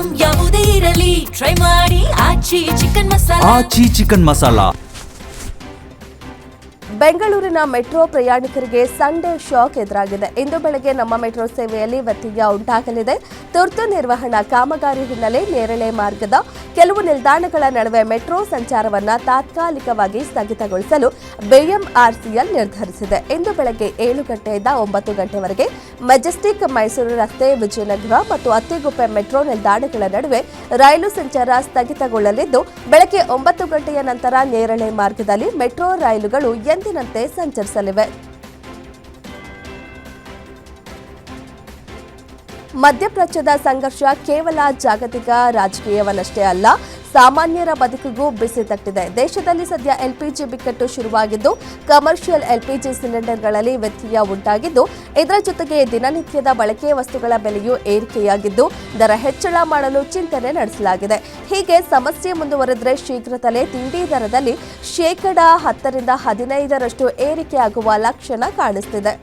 Item ಯಾವುದೇ ಇರಲಿ try ಮಾಡಿ ಆಚಿ ಚಿಕನ್ ಮಸಾಲಾ. ಬೆಂಗಳೂರಿನ ಮೆಟ್ರೋ ಪ್ರಯಾಣಿಕರಿಗೆ ಸಂಡೇ ಶಾಕ್ ಎದುರಾಗಿದೆ. ಇಂದು ಬೆಳಗ್ಗೆ ನಮ್ಮ ಮೆಟ್ರೋ ಸೇವೆಯಲ್ಲಿ ವ್ಯತ್ಯಯ ಉಂಟಾಗಲಿದೆ. ತುರ್ತು ನಿರ್ವಹಣಾ ಕಾಮಗಾರಿ ಹಿನ್ನೆಲೆ ನೇರಳೆ ಮಾರ್ಗದ ಕೆಲವು ನಿಲ್ದಾಣಗಳ ನಡುವೆ ಮೆಟ್ರೋ ಸಂಚಾರವನ್ನು ತಾತ್ಕಾಲಿಕವಾಗಿ ಸ್ಥಗಿತಗೊಳಿಸಲು ಬಿಎಂಆರ್ಸಿಎಲ್ ನಿರ್ಧರಿಸಿದೆ. ಇಂದು ಬೆಳಗ್ಗೆ 7 ಗಂಟೆಯಿಂದ 9 ಗಂಟೆವರೆಗೆ ಮೆಜೆಸ್ಟಿಕ್, ಮೈಸೂರು ರಸ್ತೆ, ವಿಜಯನಗರ ಮತ್ತು ಅತ್ತಿಗುಪ್ಪೆ ಮೆಟ್ರೋ ನಿಲ್ದಾಣಗಳ ನಡುವೆ ರೈಲು ಸಂಚಾರ ಸ್ಥಗಿತಗೊಳ್ಳಲಿದ್ದು, ಬೆಳಗ್ಗೆ 9 ಗಂಟೆಯ ನಂತರ ನೇರಳೆ ಮಾರ್ಗದಲ್ಲಿ ಮೆಟ್ರೋ ರೈಲುಗಳು ಎಂದಿನಂತೆ ಸಂಚರಿಸಲಿವೆ. ಮಧ್ಯಪ್ರಾಚ್ಯದ ಸಂಘರ್ಷ ಕೇವಲ ಜಾಗತಿಕ ರಾಜಕೀಯವನ್ನಷ್ಟೇ ಅಲ್ಲ, ಸಾಮಾನ್ಯರ ಬದುಕಿಗೂ ಬಿಸಿ ತಟ್ಟಿದೆ. ದೇಶದಲ್ಲಿ ಸದ್ಯ ಎಲ್ಪಿಜಿ ಬಿಕ್ಕಟ್ಟು ಶುರುವಾಗಿದ್ದು, ಕಮರ್ಷಿಯಲ್ ಎಲ್ಪಿಜಿ ಸಿಲಿಂಡರ್ಗಳಲ್ಲಿ ವ್ಯತ್ಯಯ ಉಂಟಾಗಿದ್ದು, ಇದರ ಜೊತೆಗೆ ದಿನನಿತ್ಯದ ಬಳಕೆ ವಸ್ತುಗಳ ಬೆಲೆಯೂ ಏರಿಕೆಯಾಗಿದ್ದು, ದರ ಹೆಚ್ಚಳ ಮಾಡಲು ಚಿಂತನೆ ನಡೆಸಲಾಗಿದೆ. ಹೀಗೆ ಸಮಸ್ಯೆ ಮುಂದುವರೆದರೆ ಶೀಘ್ರದಲ್ಲೇ ತಿಂಡಿ ದರದಲ್ಲಿ ಶೇಕಡಾ 10 ರಿಂದ 15ರಷ್ಟು ಏರಿಕೆಯಾಗುವ ಲಕ್ಷಣ ಕಾಣಿಸುತ್ತಿದೆ.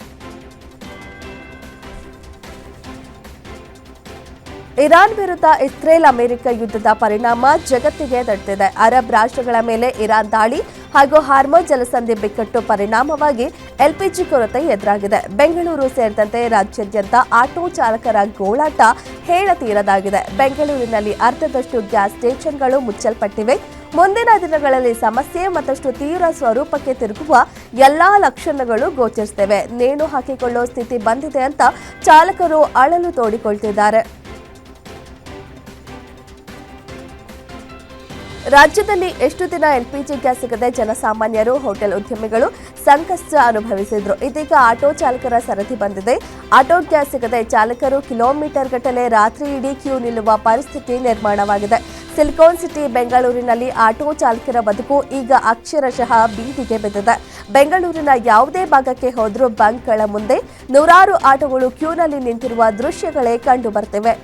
ಇರಾನ್ ವಿರುದ್ಧ ಇಸ್ರೇಲ್ ಅಮೆರಿಕ ಯುದ್ಧದ ಪರಿಣಾಮ ಜಗತ್ತಿಗೆ ತಟ್ಟಿದೆ. ಅರಬ್ ರಾಷ್ಟ್ರಗಳ ಮೇಲೆ ಇರಾನ್ ದಾಳಿ ಹಾಗೂ ಹಾರ್ಮೋಜ್ ಜಲಸಂಧಿ ಬಿಕ್ಕಟ್ಟು ಪರಿಣಾಮವಾಗಿ ಎಲ್ಪಿಜಿ ಕೊರತೆ ಎದುರಾಗಿದೆ. ಬೆಂಗಳೂರು ಸೇರಿದಂತೆ ರಾಜ್ಯಾದ್ಯಂತ ಆಟೋ ಚಾಲಕರ ಗೋಳಾಟ ಹೇಳತೀರದಾಗಿದೆ. ಬೆಂಗಳೂರಿನಲ್ಲಿ ಅರ್ಧದಷ್ಟು ಗ್ಯಾಸ್ ಸ್ಟೇಷನ್ಗಳು ಮುಚ್ಚಲ್ಪಟ್ಟಿವೆ. ಮುಂದಿನ ದಿನಗಳಲ್ಲಿ ಸಮಸ್ಯೆ ಮತ್ತಷ್ಟು ತೀವ್ರ ಸ್ವರೂಪಕ್ಕೆ ತಿರುಗುವ ಎಲ್ಲಾ ಲಕ್ಷಣಗಳು ಗೋಚರಿಸುತ್ತಿವೆ. ನೇಣು ಹಾಕಿಕೊಳ್ಳುವ ಸ್ಥಿತಿ ಬಂದಿದೆ ಅಂತ ಚಾಲಕರು ಅಳಲು ತೋಡಿಕೊಳ್ತಿದ್ದಾರೆ. ರಾಜ್ಯದಲ್ಲಿ ಎಷ್ಟು ದಿನ ಎಲ್ಪಿಜಿ ಗ್ಯಾಸ್ ಸಿಗದೆ ಜನಸಾಮಾನ್ಯರು, ಹೋಟೆಲ್ ಉದ್ಯಮಿಗಳು ಸಂಕಷ್ಟ ಅನುಭವಿಸಿದ್ರು. ಇದೀಗ ಆಟೋ ಚಾಲಕರ ಸರದಿ ಬಂದಿದೆ. ಆಟೋ ಗ್ಯಾಸ್ ಸಿಗದೆ ಚಾಲಕರು ಕಿಲೋಮೀಟರ್ ಗಟ್ಟಲೆ ರಾತ್ರಿ ಇಡೀ ಕ್ಯೂ ನಿಲ್ಲುವ ಪರಿಸ್ಥಿತಿ ನಿರ್ಮಾಣವಾಗಿದೆ. ಸಿಲಿಕಾನ್ ಸಿಟಿ ಬೆಂಗಳೂರಿನಲ್ಲಿ ಆಟೋ ಚಾಲಕರ ಬದುಕು ಈಗ ಅಕ್ಷರಶಃ ಬೀದಿಗೆ ಬಿದ್ದಿದೆ. ಬೆಂಗಳೂರಿನ ಯಾವುದೇ ಭಾಗಕ್ಕೆ ಹೋದರೂ ಬಂಕ್ಗಳ ಮುಂದೆ ನೂರಾರು ಆಟೋಗಳು ಕ್ಯೂನಲ್ಲಿ ನಿಂತಿರುವ ದೃಶ್ಯಗಳೇ ಕಂಡು ಬರ್ತಿವೆ.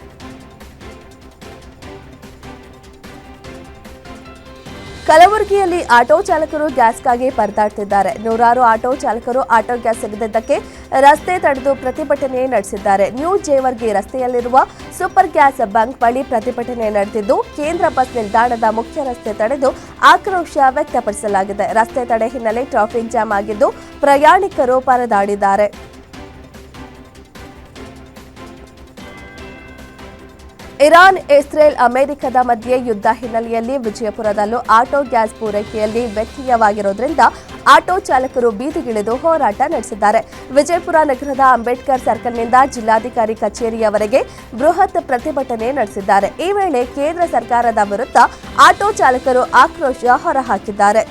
ಕಲಬುರಗಿಯಲ್ಲಿ ಆಟೋ ಚಾಲಕರು ಗ್ಯಾಸ್ಗಾಗಿ ಪರದಾಡ್ತಿದ್ದಾರೆ. ನೂರಾರು ಆಟೋ ಚಾಲಕರು ಆಟೋ ಗ್ಯಾಸ್ ಸಿಗದಿದ್ದಕ್ಕೆ ರಸ್ತೆ ತಡೆದು ಪ್ರತಿಭಟನೆ ನಡೆಸಿದ್ದಾರೆ. ನ್ಯೂ ಜೇವರ್ಗಿ ರಸ್ತೆಯಲ್ಲಿರುವ ಸೂಪರ್ ಗ್ಯಾಸ್ ಬಂಕ್ ಬಳಿ ಪ್ರತಿಭಟನೆ ನಡೆದಿದ್ದು, ಕೇಂದ್ರ ಬಸ್ ನಿಲ್ದಾಣದ ಮುಖ್ಯ ರಸ್ತೆ ತಡೆದು ಆಕ್ರೋಶ ವ್ಯಕ್ತಪಡಿಸಲಾಗಿದೆ. ರಸ್ತೆ ತಡೆ ಹಿನ್ನೆಲೆ ಟ್ರಾಫಿಕ್ ಜಾಮ್ ಆಗಿದ್ದು, ಪ್ರಯಾಣಿಕರು ಪರದಾಡಿದ್ದಾರೆ. ಇರಾನ್, ಇಸ್ರೇಲ್, ಅಮೆರಿಕದ ಮಧ್ಯೆ ಯುದ್ಧ ಹಿನ್ನೆಲೆಯಲ್ಲಿ ವಿಜಯಪುರದಲ್ಲೂ ಆಟೋ ಗ್ಯಾಸ್ ಪೂರೈಕೆಯಲ್ಲಿ ವ್ಯತ್ಯಯವಾಗಿರುವುದರಿಂದ ಆಟೋ ಚಾಲಕರು ಬೀದಿಗಿಳಿದು ಹೋರಾಟ ನಡೆಸಿದ್ದಾರೆ. ವಿಜಯಪುರ ನಗರದ ಅಂಬೇಡ್ಕರ್ ಸರ್ಕಲ್ನಿಂದ ಜಿಲ್ಲಾಧಿಕಾರಿ ಕಚೇರಿಯವರೆಗೆ ಬೃಹತ್ ಪ್ರತಿಭಟನೆ ನಡೆಸಿದ್ದಾರೆ. ಈ ವೇಳೆ ಕೇಂದ್ರ ಸರ್ಕಾರದ ವಿರುದ್ಧ ಆಟೋ ಚಾಲಕರು ಆಕ್ರೋಶ ಹೊರಹಾಕಿದ್ದಾರೆ.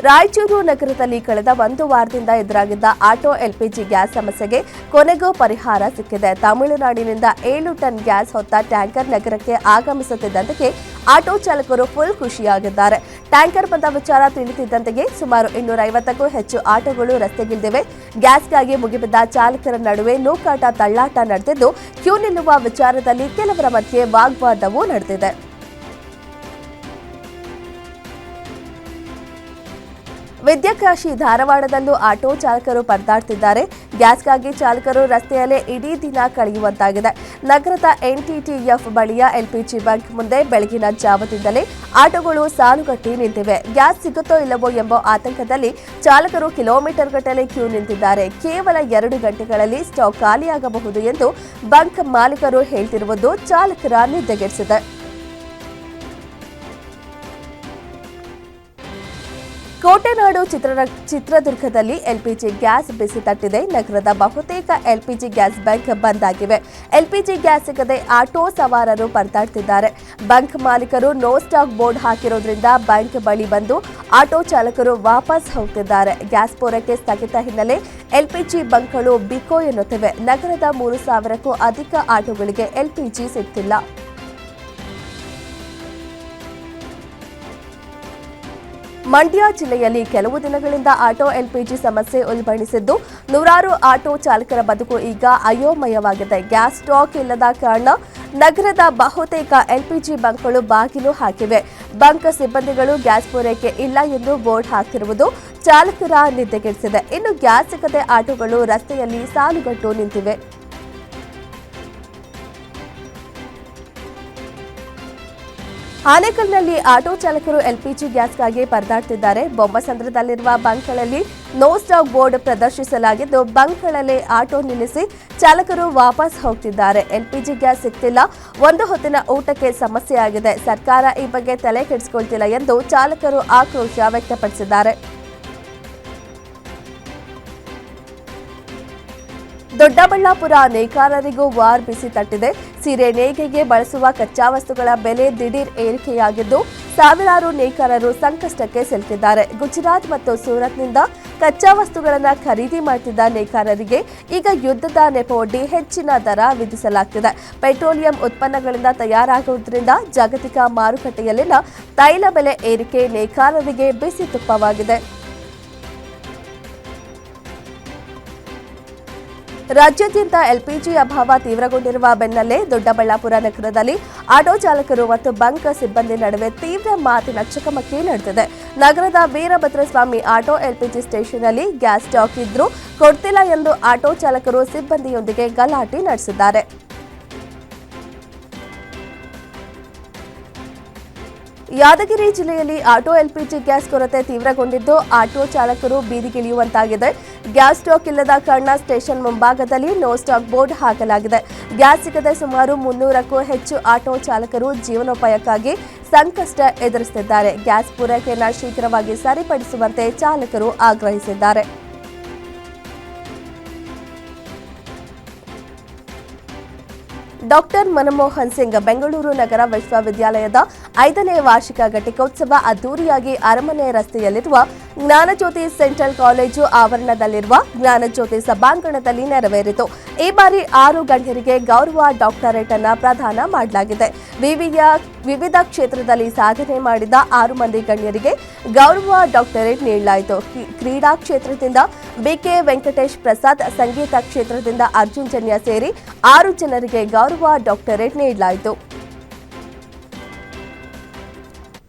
ರಾಯಚೂರು ನಗರದಲ್ಲಿ ಕಳೆದ 1 ವಾರದಿಂದ ಎದುರಾಗಿದ್ದ ಆಟೋ ಎಲ್ಪಿಜಿ ಗ್ಯಾಸ್ ಸಮಸ್ಯೆಗೆ ಕೊನೆಗೂ ಪರಿಹಾರ ಸಿಕ್ಕಿದೆ. ತಮಿಳುನಾಡಿನಿಂದ 7 ಟನ್ ಗ್ಯಾಸ್ ಹೊತ್ತ ಟ್ಯಾಂಕರ್ ನಗರಕ್ಕೆ ಆಗಮಿಸುತ್ತಿದ್ದಂತೆಯೇ ಆಟೋ ಚಾಲಕರು ಫುಲ್ ಖುಷಿಯಾಗಿದ್ದಾರೆ. ಟ್ಯಾಂಕರ್ ಬಂದ ವಿಚಾರ ತಿಳಿದಿದ್ದಂತೆಯೇ ಸುಮಾರು 250ಕ್ಕೂ ಹೆಚ್ಚು ಆಟೋಗಳು ರಸ್ತೆಗಿಳಿದಿವೆ. ಗ್ಯಾಸ್ಗಾಗಿ ಮುಗಿಬಿದ್ದ ಚಾಲಕರ ನಡುವೆ ನೂಕಾಟ, ತಳ್ಳಾಟ ನಡೆದಿದ್ದು, ಕ್ಯೂ ನಿಲ್ಲುವ ವಿಚಾರದಲ್ಲಿ ಕೆಲವರ ಮಧ್ಯೆ ವಾಗ್ವಾದವೂ ನಡೆದಿದೆ. ವಿದ್ಯಾಕಾಶಿ ಧಾರವಾಡದಲ್ಲೂ ಆಟೋ ಚಾಲಕರು ಪರದಾಡ್ತಿದ್ದಾರೆ. ಗ್ಯಾಸ್ಗಾಗಿ ಚಾಲಕರು ರಸ್ತೆಯಲ್ಲೇ ಇಡೀ ದಿನ ಕಳೆಯುವಂತಾಗಿದೆ. ನಗರದ ಎನ್ಟಿಟಿಎಫ್ ಬಳಿಯ ಎಲ್ಪಿಜಿ ಬಂಕ್ ಮುಂದೆ ಬೆಳಗಿನ ಜಾವದಿಂದಲೇ ಆಟೋಗಳು ಸಾಲುಗಟ್ಟಿ ನಿಂತಿವೆ. ಗ್ಯಾಸ್ ಸಿಗುತ್ತೋ ಇಲ್ಲವೋ ಎಂಬ ಆತಂಕದಲ್ಲಿ ಚಾಲಕರು ಕಿಲೋಮೀಟರ್ ಗಟ್ಟಲೆ ಕ್ಯೂ ನಿಂತಿದ್ದಾರೆ. ಕೇವಲ 2 ಗಂಟೆಗಳಲ್ಲಿ ಸ್ಟಾಕ್ ಖಾಲಿಯಾಗಬಹುದು ಎಂದು ಬಂಕ್ ಮಾಲೀಕರು ಹೇಳ್ತಿರುವುದು ಚಾಲಕರ ನಿದ್ದೆಗೆಡಿಸಿದೆ. ಕೋಟೆನಾಡು ಚಿತ್ರದುರ್ಗದಲ್ಲಿ ಎಲ್ಪಿಜಿ ಗ್ಯಾಸ್ ಬಿಸಿ ತಟ್ಟಿದೆ. ನಗರದ ಬಹುತೇಕ ಎಲ್ಪಿಜಿ ಗ್ಯಾಸ್ ಬಂಕ್ ಬಂದ್ ಆಗಿವೆ. ಎಲ್ಪಿಜಿ ಗ್ಯಾಸ್ ಸಿಗದೆ ಆಟೋ ಸವಾರರು ಪರದಾಡ್ತಿದ್ದಾರೆ. ಬಂಕ್ ಮಾಲೀಕರು ನೋ ಸ್ಟಾಕ್ ಬೋರ್ಡ್ ಹಾಕಿರೋದ್ರಿಂದ ಬಂಕ್ ಬಳಿ ಬಂದು ಆಟೋ ಚಾಲಕರು ವಾಪಸ್ ಹೋಗ್ತಿದ್ದಾರೆ. ಗ್ಯಾಸ್ ಪೂರೈಕೆ ಸ್ಥಗಿತ ಹಿನ್ನೆಲೆ ಎಲ್ಪಿಜಿ ಬಂಕ್ಗಳು ಬಿಕೋ ಎನ್ನುತ್ತಿವೆ. ನಗರದ 3,000ಕ್ಕೂ ಅಧಿಕ ಆಟೋಗಳಿಗೆ ಎಲ್ಪಿಜಿ ಸಿಗ್ತಿಲ್ಲ. ಮಂಡ್ಯ ಜಿಲ್ಲೆಯಲ್ಲಿ ಕೆಲವು ದಿನಗಳಿಂದ ಆಟೋ ಎಲ್ಪಿಜಿ ಸಮಸ್ಯೆ ಉಲ್ಬಣಿಸಿದ್ದು ನೂರಾರು ಆಟೋ ಚಾಲಕರ ಬದುಕು ಈಗ ಅಯೋಮಯವಾಗಿದೆ. ಗ್ಯಾಸ್ ಸ್ಟಾಕ್ ಇಲ್ಲದ ಕಾರಣ ನಗರದ ಬಹುತೇಕ ಎಲ್ಪಿಜಿ ಬಂಕ್ಗಳು ಬಾಗಿಲು ಹಾಕಿವೆ. ಬಂಕ್ ಸಿಬ್ಬಂದಿಗಳು ಗ್ಯಾಸ್ ಪೂರೈಕೆ ಇಲ್ಲ ಎಂದು ಬೋರ್ಡ್ ಹಾಕಿರುವುದು ಚಾಲಕರ ನಿದ್ದೆಗೆಡಿಸಿದೆ. ಇನ್ನು ಗ್ಯಾಸ್ ಸಿಗದೆ ಆಟೋಗಳು ರಸ್ತೆಯಲ್ಲಿ ಸಾಲುಗಟ್ಟು ನಿಂತಿವೆ. ಆನೇಕಲ್ನಲ್ಲಿ ಆಟೋ ಚಾಲಕರು ಎಲ್ಪಿಜಿ ಗ್ಯಾಸ್ಗಾಗಿ ಪರದಾಡ್ತಿದ್ದಾರೆ. ಬೊಮ್ಮಸಂದ್ರದಲ್ಲಿರುವ ಬಂಕ್ಗಳಲ್ಲಿ ನೋ ಸ್ಟಾಕ್ ಬೋರ್ಡ್ ಪ್ರದರ್ಶಿಸಲಾಗಿದ್ದು ಬಂಕ್ಗಳಲ್ಲಿ ಆಟೋ ನಿಲ್ಲಿಸಿ ಚಾಲಕರು ವಾಪಸ್ ಹೋಗ್ತಿದ್ದಾರೆ. ಎಲ್ಪಿಜಿ ಗ್ಯಾಸ್ ಸಿಗ್ತಿಲ್ಲ, ಒಂದು ಹೊತ್ತಿನ ಊಟಕ್ಕೆ ಸಮಸ್ಯೆ ಆಗಿದೆ. ಸರ್ಕಾರ ಈ ಬಗ್ಗೆ ತಲೆ ಕೆಡಿಸಿಕೊಳ್ತಿಲ್ಲ ಎಂದು ಚಾಲಕರು ಆಕ್ರೋಶ ವ್ಯಕ್ತಪಡಿಸಿದ್ದಾರೆ. ದೊಡ್ಡಬಳ್ಳಾಪುರ ನೇಕಾರರಿಗೂ ವಾರ್ ಬಿಸಿ ತಟ್ಟಿದೆ. ಸೀರೆ ನೇಯ್ಗೆಗೆ ಬಳಸುವ ಕಚ್ಚಾ ವಸ್ತುಗಳ ಬೆಲೆ ದಿಢೀರ್ ಏರಿಕೆಯಾಗಿದ್ದು ಸಾವಿರಾರು ನೇಕಾರರು ಸಂಕಷ್ಟಕ್ಕೆ ಸಿಲುಕಿದ್ದಾರೆ. ಗುಜರಾತ್ ಮತ್ತು ಸೂರತ್ನಿಂದ ಕಚ್ಚಾ ವಸ್ತುಗಳನ್ನು ಖರೀದಿ ಮಾಡುತ್ತಿದ್ದ ನೇಕಾರರಿಗೆ ಈಗ ಯುದ್ಧದ ನೆಪವೊಡ್ಡಿ ಹೆಚ್ಚಿನ ದರ ವಿಧಿಸಲಾಗುತ್ತಿದೆ. ಪೆಟ್ರೋಲಿಯಂ ಉತ್ಪನ್ನಗಳಿಂದ ತಯಾರಾಗುವುದರಿಂದ ಜಾಗತಿಕ ಮಾರುಕಟ್ಟೆಯಲ್ಲಿನ ತೈಲ ಬೆಲೆ ಏರಿಕೆ ನೇಕಾರರಿಗೆ ಬಿಸಿ ತುಪ್ಪವಾಗಿದೆ. ರಾಜ್ಯಾದ್ಯಂತ ಎಲ್ಪಿಜಿ ಅಭಾವ ತೀವ್ರಗೊಂಡಿರುವ ಬೆನ್ನಲ್ಲೇ ದೊಡ್ಡಬಳ್ಳಾಪುರ ನಗರದಲ್ಲಿ ಆಟೋ ಚಾಲಕರು ಮತ್ತು ಬಂಕ್ ಸಿಬ್ಬಂದಿ ನಡುವೆ ತೀವ್ರ ಮಾತಿನ ಚಕಮಕಿ ನಡೆದಿದೆ. ನಗರದ ವೀರಭದ್ರಸ್ವಾಮಿ ಆಟೋ ಎಲ್ಪಿಜಿ ಸ್ಟೇಷನ್ನಲ್ಲಿ ಗ್ಯಾಸ್ ಸ್ಟಾಕ್ ಇದ್ರೂ ಕೊಡ್ತಿಲ್ಲ ಎಂದು ಆಟೋ ಚಾಲಕರು ಸಿಬ್ಬಂದಿಯೊಂದಿಗೆ ಗಲಾಟೆ ನಡೆಸಿದ್ದಾರೆ. ಯಾದಗಿರಿ ಜಿಲ್ಲೆಯಲ್ಲಿ ಆಟೋ ಎಲ್ಪಿಜಿ ಗ್ಯಾಸ್ ಕೊರತೆ ತೀವ್ರಗೊಂಡಿದ್ದು ಆಟೋ ಚಾಲಕರು ಬೀದಿಗಿಳಿಯುವಂತಾಗಿದೆ. ಗ್ಯಾಸ್ ಸ್ಟಾಕ್ ಇಲ್ಲದ ಕಾರಣ ಸ್ಟೇಷನ್ ಮುಂಭಾಗದಲ್ಲಿ ನೋ ಸ್ಟಾಕ್ ಬೋರ್ಡ್ ಹಾಕಲಾಗಿದೆ. ಗ್ಯಾಸ್ ಸಿಗದೆ ಸುಮಾರು 300ಕ್ಕೂ ಹೆಚ್ಚು ಆಟೋ ಚಾಲಕರು ಜೀವನೋಪಾಯಕ್ಕಾಗಿ ಸಂಕಷ್ಟ ಎದುರಿಸುತ್ತಿದ್ದಾರೆ. ಗ್ಯಾಸ್ ಪೂರೈಕೆಯನ್ನು ಶೀಘ್ರವಾಗಿ ಸರಿಪಡಿಸುವಂತೆ ಚಾಲಕರು ಆಗ್ರಹಿಸಿದ್ದಾರೆ. ಡಾಕ್ಟರ್ ಮನಮೋಹನ್ ಸಿಂಗ್ ಬೆಂಗಳೂರು ನಗರ ವಿಶ್ವವಿದ್ಯಾಲಯದ 5ನೇ ವಾರ್ಷಿಕ ಘಟಿಕೋತ್ಸವ ಅದ್ದೂರಿಯಾಗಿ ಅರಮನೆ ರಸ್ತೆಯಲ್ಲಿರುವ ಜ್ಞಾನಜ್ಯೋತಿ ಸೆಂಟ್ರಲ್ ಕಾಲೇಜು ಆವರಣದಲ್ಲಿರುವ ಜ್ಞಾನಜ್ಯೋತಿ ಸಭಾಂಗಣದಲ್ಲಿ ನೆರವೇರಿತು. ಈ ಬಾರಿ 6 ಗಣ್ಯರಿಗೆ ಗೌರವ ಡಾಕ್ಟರೇಟ್ ಅನ್ನು ಪ್ರದಾನ ಮಾಡಲಾಗಿದೆ. ವಿವಿಧ ಕ್ಷೇತ್ರದಲ್ಲಿ ಸಾಧನೆ ಮಾಡಿದ 6 ಮಂದಿ ಗಣ್ಯರಿಗೆ ಗೌರವ ಡಾಕ್ಟರೇಟ್ ನೀಡಲಾಯಿತು. ಕ್ರೀಡಾ ಕ್ಷೇತ್ರದಿಂದ ಬಿಕೆ ವೆಂಕಟೇಶ್ ಪ್ರಸಾದ್, ಸಂಗೀತ ಕ್ಷೇತ್ರದಿಂದ ಅರ್ಜುನ್ ಜನ್ಯ ಸೇರಿ 6 ಜನರಿಗೆ ಗೌರವ ಡಾಕ್ಟರೇಟ್ ನೀಡಲಾಯಿತು.